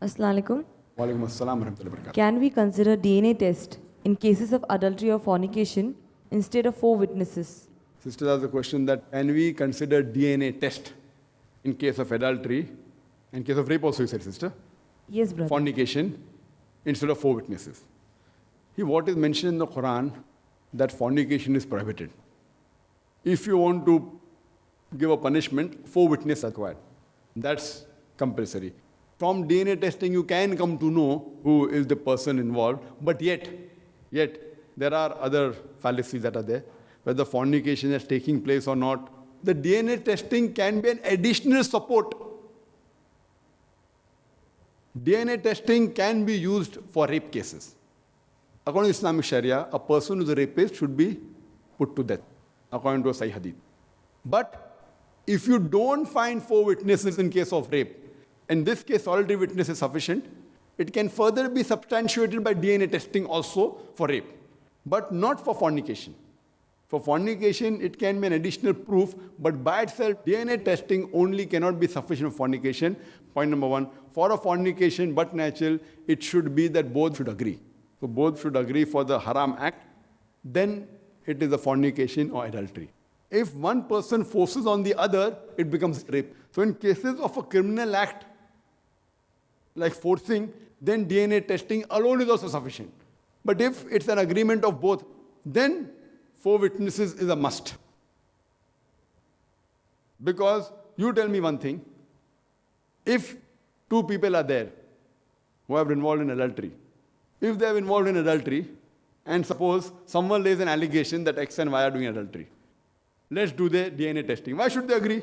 Assalamu alaikum. Walaikum assalam warahmatullahi wabarakatuh. Can we consider DNA test in cases of adultery or fornication instead of 4 witnesses? Sister asked the question that can we consider DNA test in case of adultery, in case of rape also you said, sister, Yes, brother. fornication, instead of 4 witnesses. What is mentioned in the Quran that fornication is prohibited. If you want to give a punishment, 4 witnesses are required. That's compulsory. From DNA testing, you can come to know who is the person involved, but yet, there are other fallacies that are there, whether fornication is taking place or not. The DNA testing can be an additional support. DNA testing can be used for rape cases. According to Islamic Sharia, a person who is a rapist should be put to death, according to a Sahih Hadith. But if you don't find 4 witnesses in case of rape, in this case solitary witness is sufficient, it can further be substantiated by DNA testing also for rape, but not for fornication. For fornication, it can be an additional proof, but by itself, DNA testing only cannot be sufficient for fornication. Point number 1, for a fornication but natural, it should be that both should agree. So both should agree for the haram act, then it is a fornication or adultery. If one person forces on the other, it becomes rape. So in cases of a criminal act, like forcing, then DNA testing alone is also sufficient. But if it's an agreement of both, then 4 witnesses is a must. Because you tell me one thing, if 2 people are there who have been involved in adultery, if they are involved in adultery, and suppose someone lays an allegation that X and Y are doing adultery, let's do the DNA testing. Why should they agree?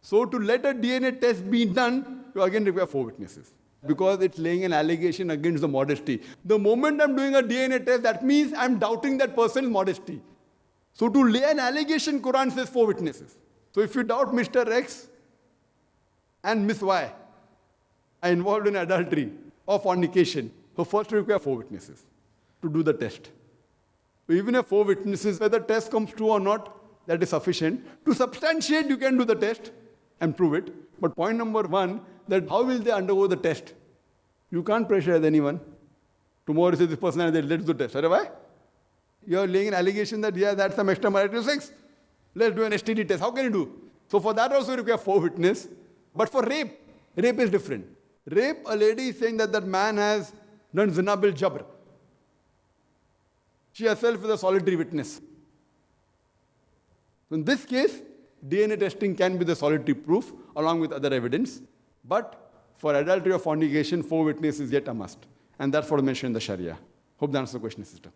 So to let a DNA test be done, you again require 4 witnesses. Because it's laying an allegation against the modesty. The moment I'm doing a DNA test, that means I'm doubting that person's modesty. So to lay an allegation, Quran says 4 witnesses. So if you doubt Mr. X and Miss Y are involved in adultery or fornication, so first you require 4 witnesses to do the test. So even if 4 witnesses, whether the test comes true or not, that is sufficient. To substantiate, you can do the test and prove it. But point number 1, that how will they undergo the test? You can't pressurize anyone. Tomorrow, say this person and let's do the test. Why? You're laying an allegation that, yeah, that's some extramarital sex. Let's do an STD test. How can you do? So for that also you require 4 witnesses. But for rape is different. Rape, a lady is saying that that man has done zina bil jabr. She herself is a solitary witness. So in this case, DNA testing can be the solitary proof along with other evidence. But for adultery or fornication, 4 witnesses is yet a must. And that's what I mentioned in the Sharia. Hope that answers the question, sister.